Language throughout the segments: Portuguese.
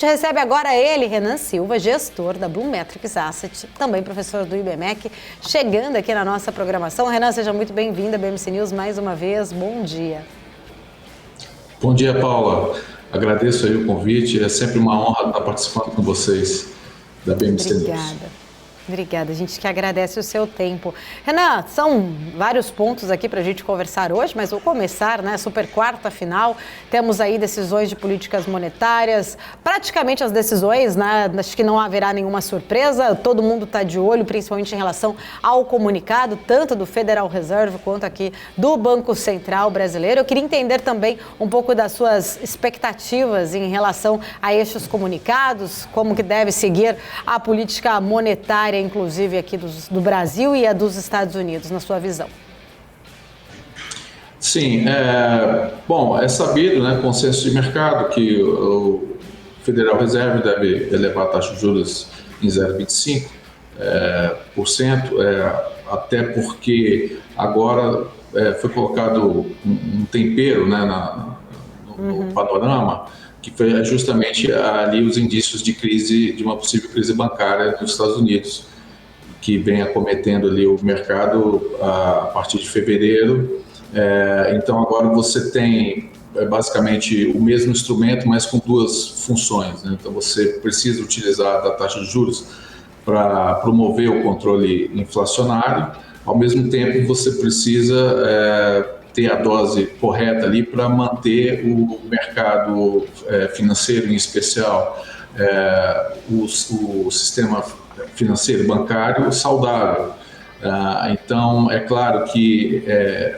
A gente recebe agora ele, Renan Silva, gestor da Blumetrics Asset, também professor do IBMEC, chegando aqui na nossa programação. Renan, seja muito bem-vindo à BMC News mais uma vez. Bom dia. Bom dia, Paula. Agradeço aí o convite. É sempre uma honra estar participando com vocês da BMC News. Obrigada, a gente que agradece o seu tempo. Renan, são vários pontos aqui para a gente conversar hoje, mas vou começar, né? Super quarta final, temos aí decisões de políticas monetárias, praticamente as decisões, né? Acho que não haverá nenhuma surpresa, todo mundo está de olho, principalmente em relação ao comunicado, tanto do Federal Reserve quanto aqui do Banco Central Brasileiro. Eu queria entender também um pouco das suas expectativas em relação a estes comunicados, como que deve seguir a política monetária, inclusive aqui do Brasil e a dos Estados Unidos, na sua visão. Sim, bom, é sabido, né, consenso de mercado, que o Federal Reserve deve elevar a taxa de juros em 0,25%, até porque agora foi colocado um tempero, né, no panorama, que foi justamente ali os indícios de crise, de uma possível crise bancária nos Estados Unidos, que vem acometendo ali o mercado a partir de fevereiro. Então agora você tem basicamente o mesmo instrumento, mas com duas funções, né? Então você precisa utilizar da taxa de juros para promover o controle inflacionário, ao mesmo tempo você precisa ter a dose correta ali para manter o mercado financeiro, em especial o sistema financeiro bancário saudável. Então, é claro que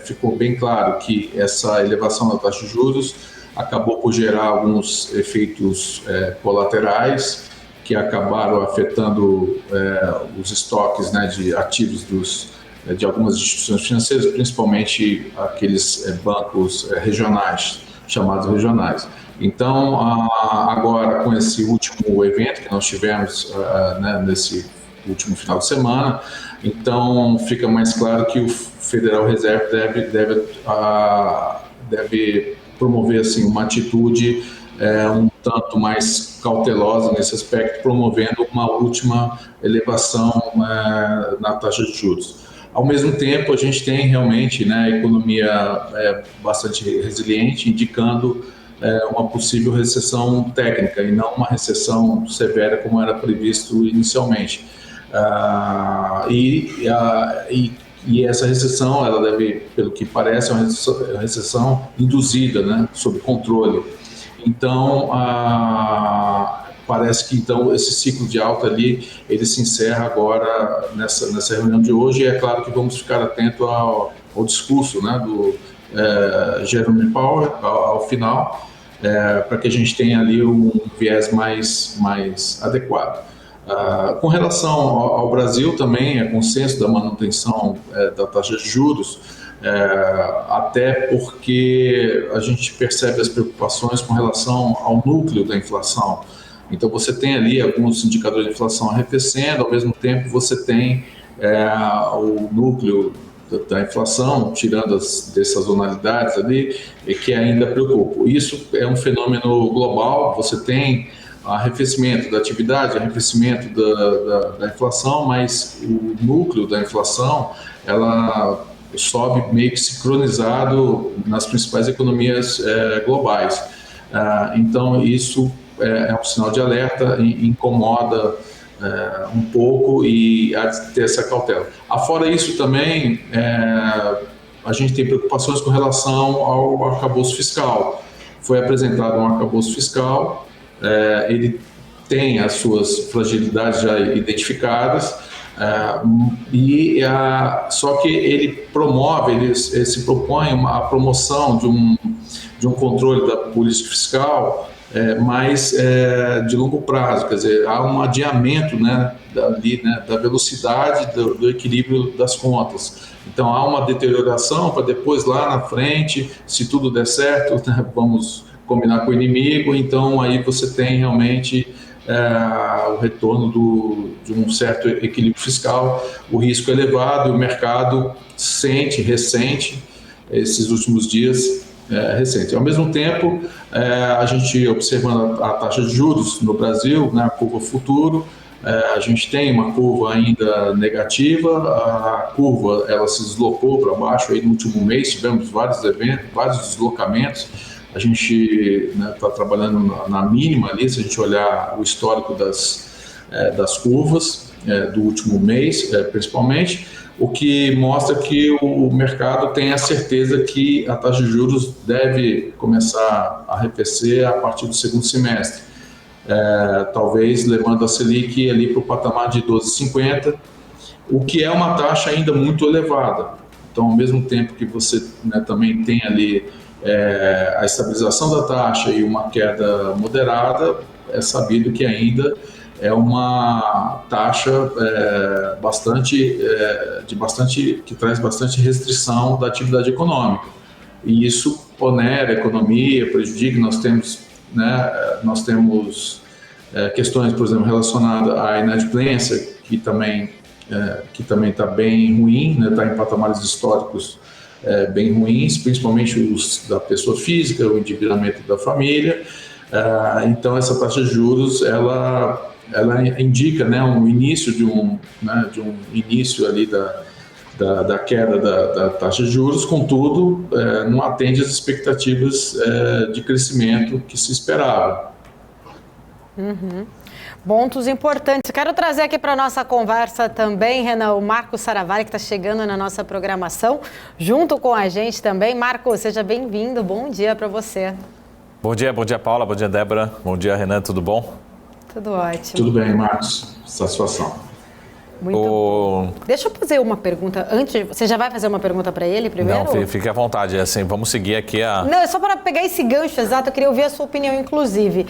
ficou bem claro que essa elevação da taxa de juros acabou por gerar alguns efeitos colaterais que acabaram afetando os estoques, né, de ativos de algumas instituições financeiras, principalmente aqueles bancos regionais, chamados regionais. Então, agora com esse último evento que nós tivemos nesse último final de semana, então fica mais claro que o Federal Reserve deve promover assim, uma atitude um tanto mais cautelosa nesse aspecto, promovendo uma última elevação na taxa de juros. Ao mesmo tempo, a gente tem realmente, né, a economia bastante resiliente, indicando uma possível recessão técnica e não uma recessão severa como era previsto inicialmente. E essa recessão, ela deve, pelo que parece, é uma recessão induzida, né, sob controle. Então, parece que então esse ciclo de alta ali, ele se encerra agora nessa reunião de hoje, e é claro que vamos ficar atento ao discurso, né, do Jerome Powell ao final, para que a gente tenha ali um viés mais adequado. Com relação ao Brasil, também é consenso da manutenção da taxa de juros, até porque a gente percebe as preocupações com relação ao núcleo da inflação. Então você tem ali alguns indicadores de inflação arrefecendo, ao mesmo tempo você tem o núcleo da inflação, tirando as dessazonalidades ali, que ainda preocupa. Isso é um fenômeno global, você tem arrefecimento da atividade, arrefecimento da inflação, mas o núcleo da inflação, ela sobe meio que sincronizado nas principais economias globais. Então isso é um sinal de alerta, incomoda um pouco e há de ter essa cautela. Afora isso também, a gente tem preocupações com relação ao arcabouço fiscal. Foi apresentado um arcabouço fiscal, ele tem as suas fragilidades já identificadas, só que ele promove, ele se propõe a promoção de um controle da política fiscal mais de longo prazo, quer dizer, há um adiamento, né, da velocidade do equilíbrio das contas. Então há uma deterioração para depois lá na frente, se tudo der certo, né, vamos combinar com o inimigo, então aí você tem realmente o retorno de um certo equilíbrio fiscal, o risco elevado, e o mercado ressente esses últimos dias recente. Ao mesmo tempo, a gente observando a taxa de juros no Brasil, né, a curva futuro, a gente tem uma curva ainda negativa, a curva ela se deslocou para baixo aí no último mês, tivemos vários eventos, vários deslocamentos. A gente está trabalhando na mínima ali, se a gente olhar o histórico das curvas do último mês, principalmente, o que mostra que o mercado tem a certeza que a taxa de juros deve começar a arrefecer a partir do segundo semestre. Talvez levando a Selic ali para o patamar de 12,50, o que é uma taxa ainda muito elevada. Então, ao mesmo tempo que você também tem ali a estabilização da taxa e uma queda moderada, é sabido que ainda é uma taxa que traz bastante restrição da atividade econômica. E isso onera a economia, prejudica. Nós temos questões, por exemplo, relacionadas à inadimplência, que também está bem ruim, está em patamares históricos bem ruins, principalmente os da pessoa física, o endividamento da família. Então, essa taxa de juros, ela indica um início de um início ali da queda da taxa de juros, contudo, não atende às expectativas de crescimento que se esperava. Pontos importantes. Quero trazer aqui para a nossa conversa também, Renan, o Marco Saravari, que está chegando na nossa programação, junto com a gente também. Marco, seja bem-vindo. Bom dia para você. Bom dia, Paula. Bom dia, Débora. Bom dia, Renan. Tudo bom? Tudo ótimo. Tudo bem, Marcos. Satisfação. Muito bom. Deixa eu fazer uma pergunta antes. Você já vai fazer uma pergunta para ele primeiro? Não, fique à vontade. Assim, vamos seguir aqui a... Não, é só para pegar esse gancho exato. Eu queria ouvir a sua opinião, inclusive.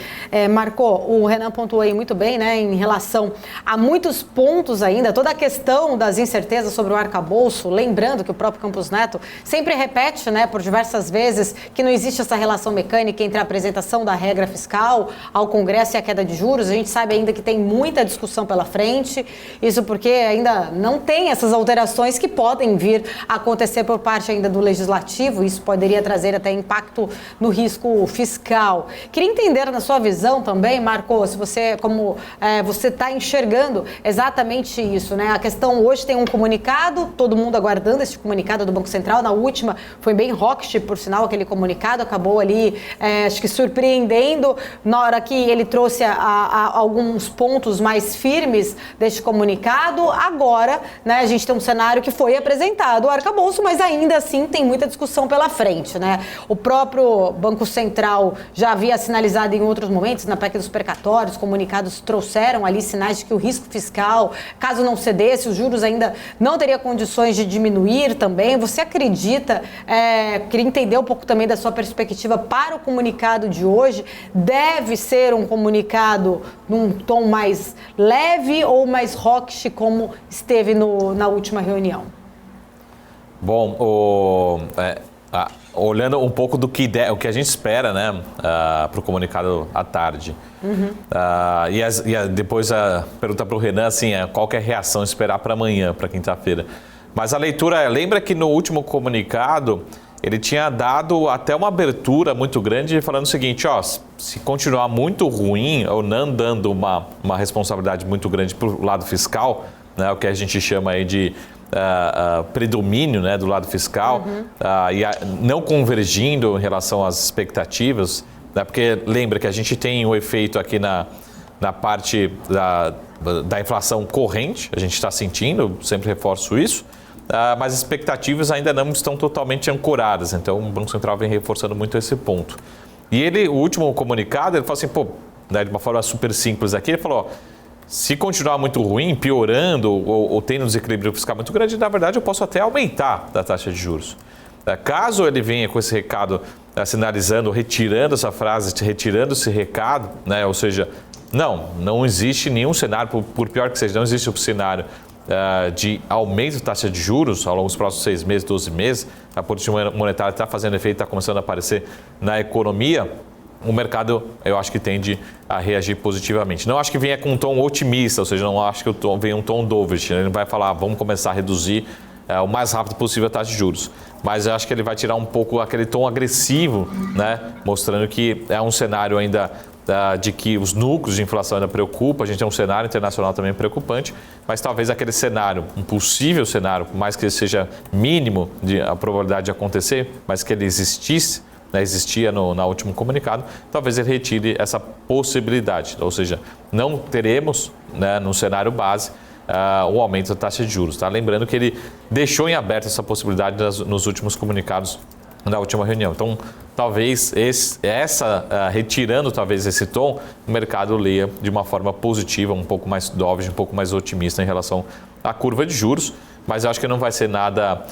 Marco, o Renan pontuou aí muito bem, né, em relação a muitos pontos ainda, toda a questão das incertezas sobre o arcabouço, lembrando que o próprio Campos Neto sempre repete, né, por diversas vezes, que não existe essa relação mecânica entre a apresentação da regra fiscal ao Congresso e a queda de juros. A gente sabe ainda que tem muita discussão pela frente, isso porque ainda não tem essas alterações que podem vir a acontecer por parte ainda do Legislativo. Isso poderia trazer até impacto no risco fiscal. Queria entender na sua visão também, Marco, se você, como você está enxergando exatamente isso, né? A questão hoje tem um comunicado, todo mundo aguardando esse comunicado do Banco Central. Na última foi bem rocket, por sinal, aquele comunicado acabou ali, acho que surpreendendo na hora que ele trouxe alguns pontos mais firmes deste comunicado. Agora, né, a gente tem um cenário que foi apresentado o arcabouço, mas ainda assim tem muita discussão pela frente, né? O próprio Banco Central já havia sinalizado em outros momentos, na PEC dos precatórios, comunicados trouxeram ali sinais de que o risco fiscal, caso não cedesse, os juros ainda não teria condições de diminuir também. Você acredita, queria entender um pouco também da sua perspectiva para o comunicado de hoje, deve ser um comunicado num tom mais leve ou mais rock, como esteve na última reunião? Bom, olhando um pouco do que o que a gente espera, né, para o comunicado à tarde. Depois a pergunta para o Renan, assim, qual que é a reação esperar para amanhã, para quinta-feira. Mas a leitura, lembra que no último comunicado ele tinha dado até uma abertura muito grande, falando o seguinte, se continuar muito ruim, ou não dando uma responsabilidade muito grande para o lado fiscal, né, o que a gente chama aí de predomínio, né, do lado fiscal, não convergindo em relação às expectativas, né, porque lembra que a gente tem um efeito aqui na parte da inflação corrente, a gente está sentindo, sempre reforço isso, mas as expectativas ainda não estão totalmente ancoradas, então o Banco Central vem reforçando muito esse ponto. E o último comunicado, ele falou assim, de uma forma super simples aqui, ele falou, se continuar muito ruim, piorando ou tendo um desequilíbrio fiscal muito grande, na verdade eu posso até aumentar a taxa de juros. Caso ele venha com esse recado sinalizando, retirando essa frase, retirando esse recado, né, ou seja, não existe nenhum cenário, por pior que seja, não existe um cenário de aumento de taxa de juros ao longo dos próximos 6 meses, 12 meses, a política monetária está fazendo efeito, está começando a aparecer na economia, o mercado, eu acho que tende a reagir positivamente. Não acho que venha com um tom otimista, ou seja, não acho que venha um tom dovish, ele não vai falar, vamos começar a reduzir o mais rápido possível a taxa de juros. Mas eu acho que ele vai tirar um pouco aquele tom agressivo, né? Mostrando que é um cenário ainda de que os núcleos de inflação ainda preocupam. A gente tem um cenário internacional também preocupante, mas talvez aquele cenário, um possível cenário, por mais que ele seja mínimo a probabilidade de acontecer, mas que ele existisse, né, existia no último comunicado, talvez ele retire essa possibilidade. Ou seja, não teremos, né, no cenário base, o aumento da taxa de juros. Tá? Lembrando que ele deixou em aberto essa possibilidade nos últimos comunicados da última reunião. Então, talvez retirando talvez esse tom, o mercado leia de uma forma positiva, um pouco mais dovish, um pouco mais otimista em relação à curva de juros, mas eu acho que não vai ser nada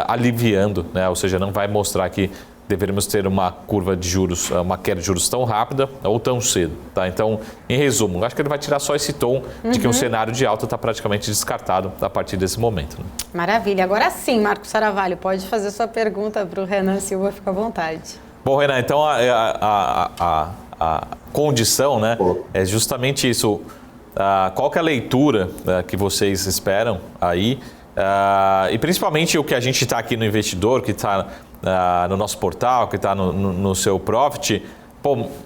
aliviando, né? Ou seja, não vai mostrar que deveríamos ter uma curva de juros, uma queda de juros tão rápida ou tão cedo. Tá? Então, em resumo, acho que ele vai tirar só esse tom de que um cenário de alta está praticamente descartado a partir desse momento. Né? Maravilha. Agora sim, Marcos Saravalho, pode fazer sua pergunta para o Renan Silva, fica à vontade. Bom, Renan, então a condição, né, é justamente isso. Qual que é a leitura que vocês esperam aí? E principalmente o que a gente está aqui no Investidor, que está no nosso portal, que está no seu Profit,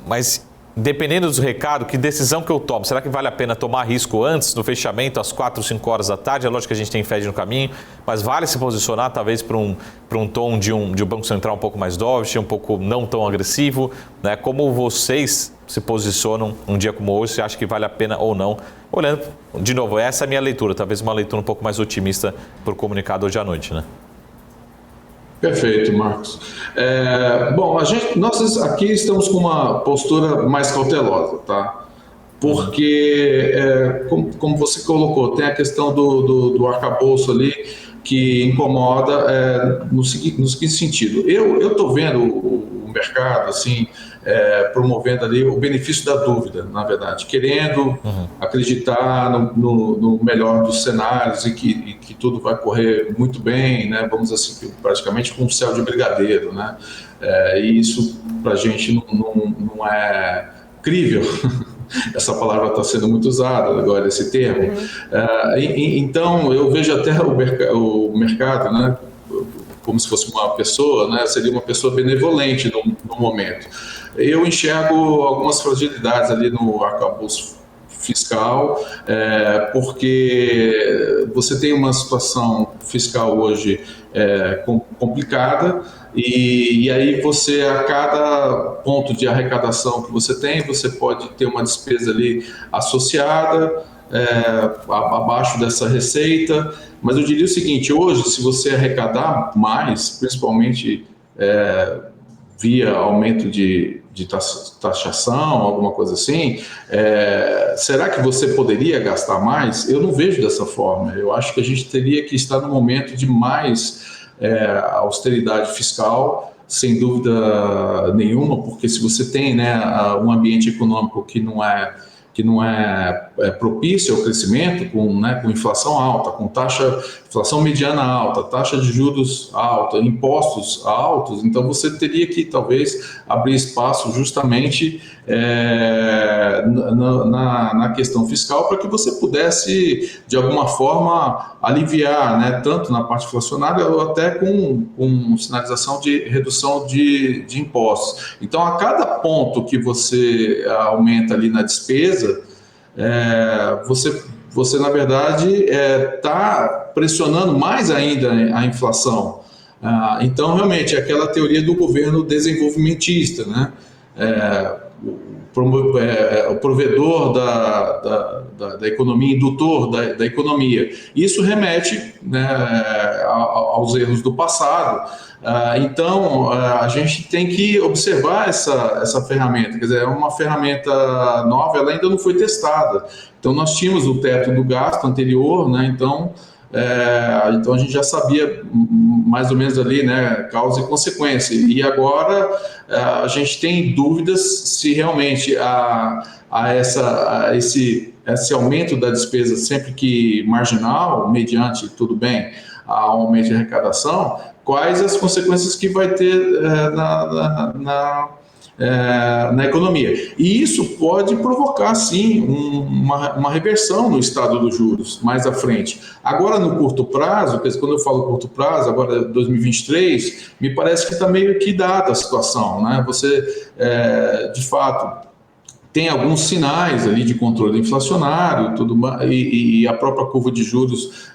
mas dependendo do recado, que decisão que eu tomo? Será que vale a pena tomar risco antes, no fechamento, às 4, 5 horas da tarde? É lógico que a gente tem Fed no caminho, mas vale se posicionar talvez para um tom de um Banco Central um pouco mais dovish, um pouco não tão agressivo, né? Como vocês se posicionam um dia como hoje? Você acha que vale a pena ou não? Olhando, de novo, essa é a minha leitura, talvez uma leitura um pouco mais otimista para o comunicado hoje à noite, né? Perfeito, Marcos. Bom, nós aqui estamos com uma postura mais cautelosa, tá? Porque, como você colocou, tem a questão do arcabouço ali que incomoda no seguinte sentido. Eu estou vendo o mercado assim, promovendo ali o benefício da dúvida, na verdade, querendo acreditar no melhor dos cenários e que tudo vai correr muito bem, né? Vamos assim, praticamente com um céu de brigadeiro, né? E isso para a gente não é crível. Essa palavra está sendo muito usada agora, esse termo. Então, eu vejo até o mercado, né, como se fosse uma pessoa, né, seria uma pessoa benevolente no momento. Eu enxergo algumas fragilidades ali no arcabouço fiscal, porque você tem uma situação fiscal hoje complicada, e aí você, a cada ponto de arrecadação que você tem, você pode ter uma despesa ali associada, abaixo dessa receita. Mas eu diria o seguinte, hoje, se você arrecadar mais, principalmente via aumento de taxação, alguma coisa assim, será que você poderia gastar mais? Eu não vejo dessa forma. Eu acho que a gente teria que estar no momento de mais austeridade fiscal, sem dúvida nenhuma, porque se você tem, né, um ambiente econômico que não é propício ao crescimento, com inflação alta, com inflação mediana alta, taxa de juros alta, impostos altos, então você teria que talvez abrir espaço justamente na questão fiscal para que você pudesse, de alguma forma, aliviar, né, tanto na parte inflacionária ou até com sinalização de redução de impostos. Então, a cada ponto que você aumenta ali na despesa, você na verdade está pressionando mais ainda a inflação. Então, realmente, é aquela teoria do governo desenvolvimentista, né? O provedor da economia, indutor da economia. Isso remete, né, aos erros do passado. Então, a gente tem que observar essa ferramenta. Quer dizer, é uma ferramenta nova, ela ainda não foi testada. Então, nós tínhamos o teto do gasto anterior, né? Então a gente já sabia mais ou menos ali, né, causa e consequência. E agora a gente tem dúvidas se realmente esse aumento da despesa, sempre que marginal, mediante, tudo bem, a aumento de arrecadação, quais as consequências que vai ter na economia. E isso pode provocar, sim, uma reversão no estado dos juros mais à frente. Agora, no curto prazo, quando eu falo curto prazo, agora 2023, me parece que está meio que dada a situação, né? Você, de fato, tem alguns sinais ali de controle inflacionário e a própria curva de juros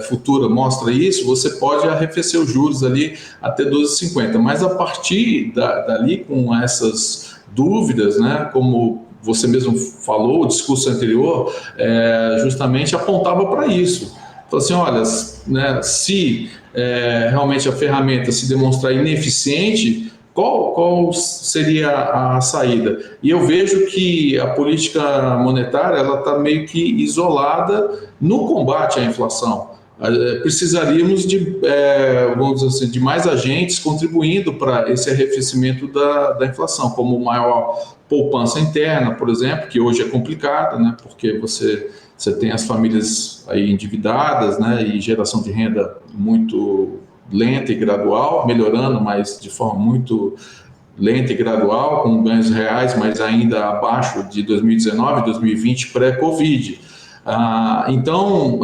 futura mostra isso. Você pode arrefecer os juros ali até 12,50, mas a partir dali, com essas dúvidas, né, como você mesmo falou, o discurso anterior justamente apontava para isso. Falou assim, olha, né, se realmente a ferramenta se demonstrar ineficiente, qual seria a saída? E eu vejo que a política monetária ela está meio que isolada no combate à inflação. Precisaríamos vamos dizer assim, de mais agentes contribuindo para esse arrefecimento da inflação, como maior poupança interna, por exemplo, que hoje é complicada, né, porque você tem as famílias aí endividadas, né, e geração de renda muito lenta e gradual, melhorando, mas de forma muito lenta e gradual, com ganhos reais, mas ainda abaixo de 2019, 2020, pré-Covid. Então,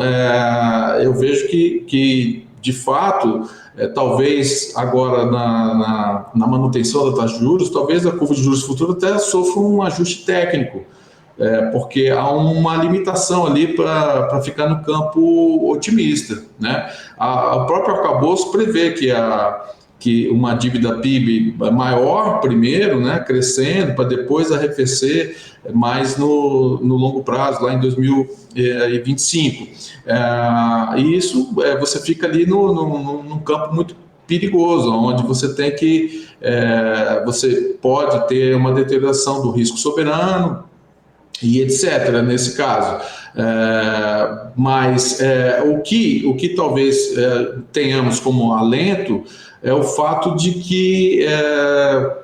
eu vejo que de fato, talvez agora na manutenção da taxa de juros, talvez a curva de juros futura até sofra um ajuste técnico, porque há uma limitação ali para ficar no campo otimista, né? O próprio arcabouço prevê que uma dívida PIB maior primeiro, né, crescendo, para depois arrefecer mais no longo prazo, lá em 2025. E isso você fica ali num campo muito perigoso, onde você tem que você pode ter uma deterioração do risco soberano, e etc., nesse caso. Mas o que talvez tenhamos como alento é o fato de que,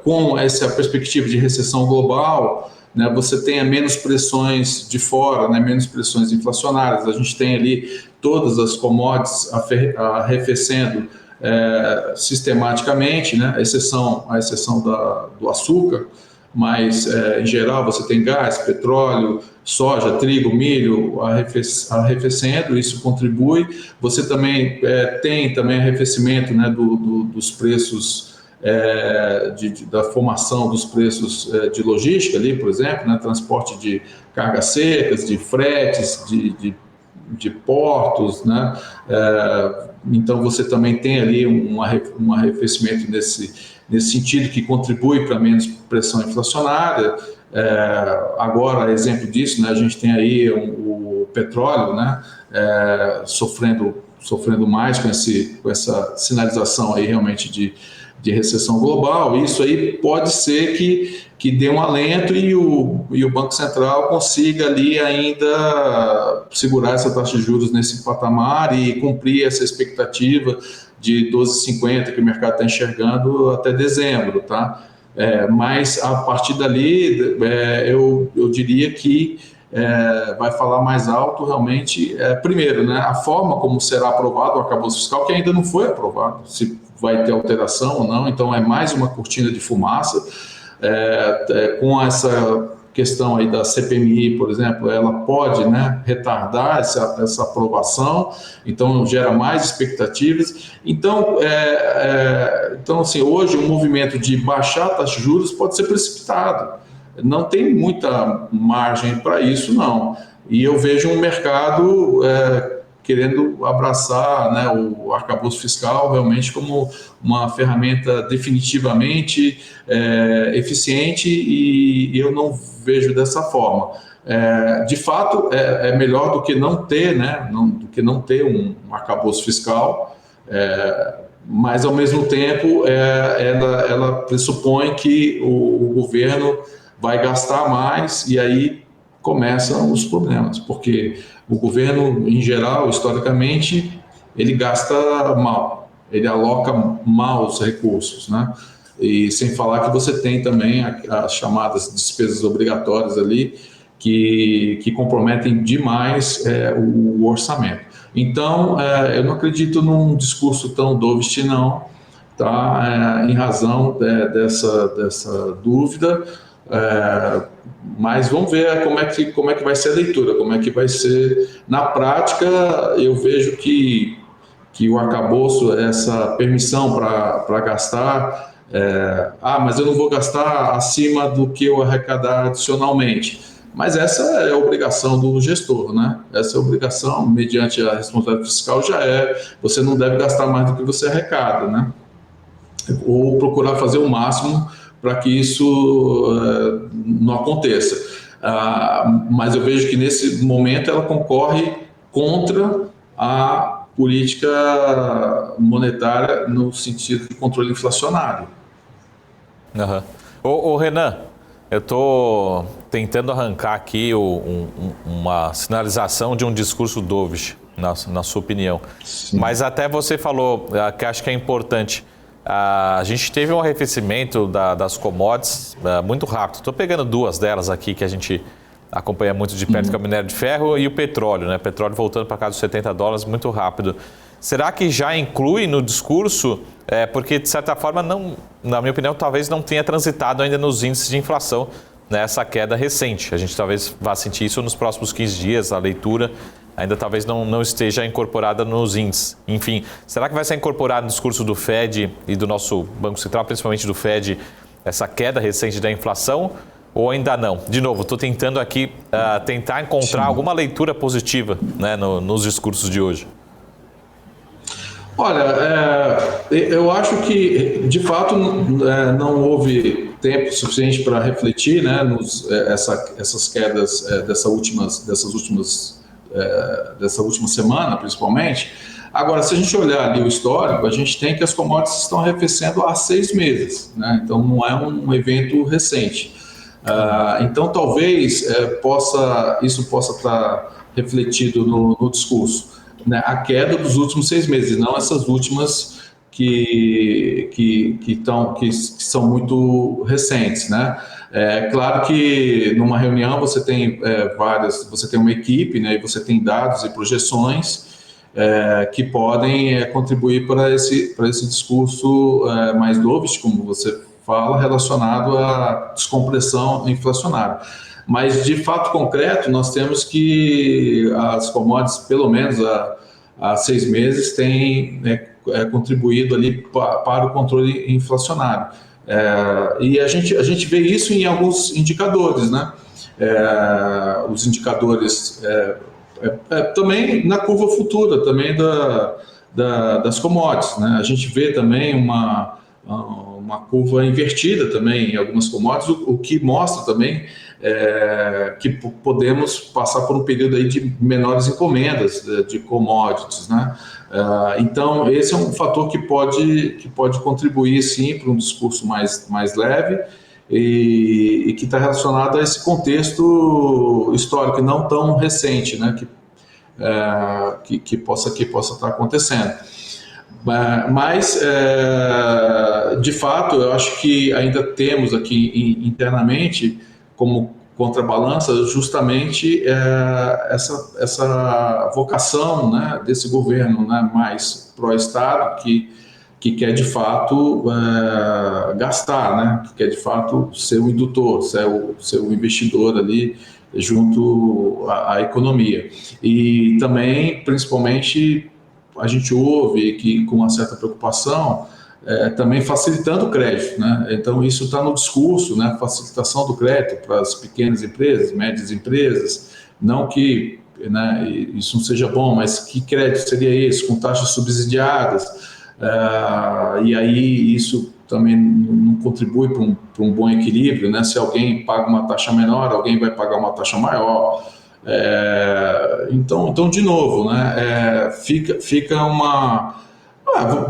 com essa perspectiva de recessão global, né, você tenha menos pressões de fora, né, menos pressões inflacionárias. A gente tem ali todas as commodities arrefecendo sistematicamente, né, a exceção do açúcar, mas em geral você tem gás, petróleo, soja, trigo, milho arrefecendo, isso contribui. Você também tem também arrefecimento, né, dos preços, da formação dos preços de logística ali, por exemplo, né, transporte de cargas secas, de fretes, de portos, né? Então você também tem ali um arrefecimento nesse sentido, que contribui para menos pressão inflacionária. Agora, exemplo disso, né, a gente tem aí o petróleo, né, sofrendo mais com essa sinalização aí realmente de recessão global. Isso aí pode ser que dê um alento e o Banco Central consiga ali ainda segurar essa taxa de juros nesse patamar e cumprir essa expectativa de 12,50 que o mercado está enxergando até dezembro, tá? Mas a partir dali, eu diria que vai falar mais alto realmente, primeiro, né, a forma como será aprovado o arcabouço fiscal, que ainda não foi aprovado, se vai ter alteração ou não, então é mais uma cortina de fumaça. Com essa questão aí da CPMI, por exemplo, ela pode, né, retardar essa aprovação, então gera mais expectativas. Então, assim, hoje o movimento de baixar a taxa de juros pode ser precipitado. Não tem muita margem para isso, não. E eu vejo um mercado querendo abraçar, né, o arcabouço fiscal realmente como uma ferramenta definitivamente eficiente, e eu não vejo dessa forma. De fato, é melhor do que não ter, né, do que não ter um arcabouço fiscal, mas, ao mesmo tempo, ela pressupõe que o governo vai gastar mais, e aí começam os problemas, porque o governo, em geral, historicamente, ele gasta mal, ele aloca mal os recursos, né? E sem falar que você tem também as chamadas despesas obrigatórias ali, que comprometem demais o orçamento. Então, eu não acredito num discurso tão dovish, não. tá, em razão dessa dúvida. Mas vamos ver como é que vai ser a leitura, como é que vai ser na prática. Eu vejo que o arcabouço, essa permissão para gastar, mas eu não vou gastar acima do que eu arrecadar adicionalmente. Mas essa é a obrigação do gestor, né? Essa é a obrigação, mediante a responsabilidade fiscal, você não deve gastar mais do que você arrecada, né? Ou procurar fazer o máximo para que isso não aconteça. Mas eu vejo que nesse momento ela concorre contra a política monetária no sentido de controle inflacionário. Uhum. Ô Renan, eu estou tentando arrancar aqui uma sinalização de um discurso dovish, na sua opinião. Sim. Mas até você falou que acho que é importante. A gente teve um arrefecimento das commodities muito rápido. Estou pegando duas delas aqui que a gente acompanha muito de perto, que é o minério de ferro e o petróleo, né? Petróleo voltando para casa dos $70 muito rápido. Será que já inclui no discurso, porque de certa forma, não, na minha opinião, talvez não tenha transitado ainda nos índices de inflação, né, essa queda recente. A gente talvez vá sentir isso nos próximos 15 dias, a leitura ainda talvez não esteja incorporada nos índices. Enfim, será que vai ser incorporado no discurso do FED e do nosso Banco Central, principalmente do FED, essa queda recente da inflação? Ou ainda não? De novo, estou tentando aqui tentar encontrar alguma leitura positiva, né, nos discursos de hoje. Olha, eu acho que, de fato, não houve tempo suficiente para refletir, né, essas quedas dessa última semana, principalmente. Agora, se a gente olhar ali o histórico, a gente tem que as commodities estão arrefecendo há 6 meses, né? Então, não é um evento recente. Então, talvez isso possa estar refletido no discurso, né? A queda dos últimos 6 meses, não essas últimas que são muito recentes, né? Claro que numa reunião você tem você tem uma equipe, né? E você tem dados e projeções que podem contribuir para esse discurso mais dovish, como você fala, relacionado à descompressão inflacionária. Mas, de fato concreto, nós temos que as commodities, pelo menos há 6 meses, têm contribuído ali para o controle inflacionário. E a gente vê isso em alguns indicadores, né? Os indicadores também na curva futura, também das commodities, né? A gente vê também uma curva invertida também em algumas commodities, o que mostra também que podemos passar por um período aí de menores encomendas de commodities, né? Então, esse é um fator que pode contribuir, sim, para um discurso mais leve e que está relacionado a esse contexto histórico, não tão recente, né? Que possa estar acontecendo. Mas, de fato, eu acho que ainda temos aqui internamente, como contrabalança, justamente essa vocação, né, desse governo, né, mais pró-Estado, que quer, de fato, gastar, né, que quer, de fato, ser o indutor, ser o investidor ali junto à economia. E também, principalmente, a gente ouve que, com uma certa preocupação, também facilitando o crédito, né? Então, isso está no discurso, né? Facilitação do crédito para as pequenas empresas, médias empresas, não que, né, isso não seja bom, mas que crédito seria esse, com taxas subsidiadas, e aí isso também não contribui para um bom equilíbrio, né? Se alguém paga uma taxa menor, alguém vai pagar uma taxa maior. Então, de novo, né, fica uma...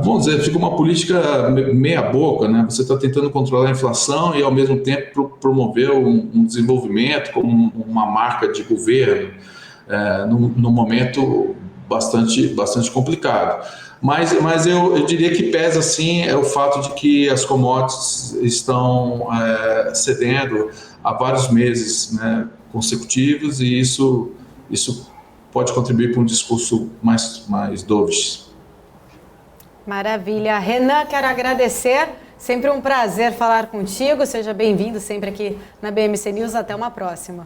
vamos dizer, fica uma política meia boca, né? Você está tentando controlar a inflação e, ao mesmo tempo, promover um desenvolvimento como uma marca de governo num momento bastante complicado. Mas eu diria que pesa, sim, o fato de que as commodities estão cedendo há vários meses, né, consecutivos, e isso pode contribuir para um discurso mais dovish. Maravilha. Renan, quero agradecer. Sempre um prazer falar contigo. Seja bem-vindo sempre aqui na BMC News. Até uma próxima.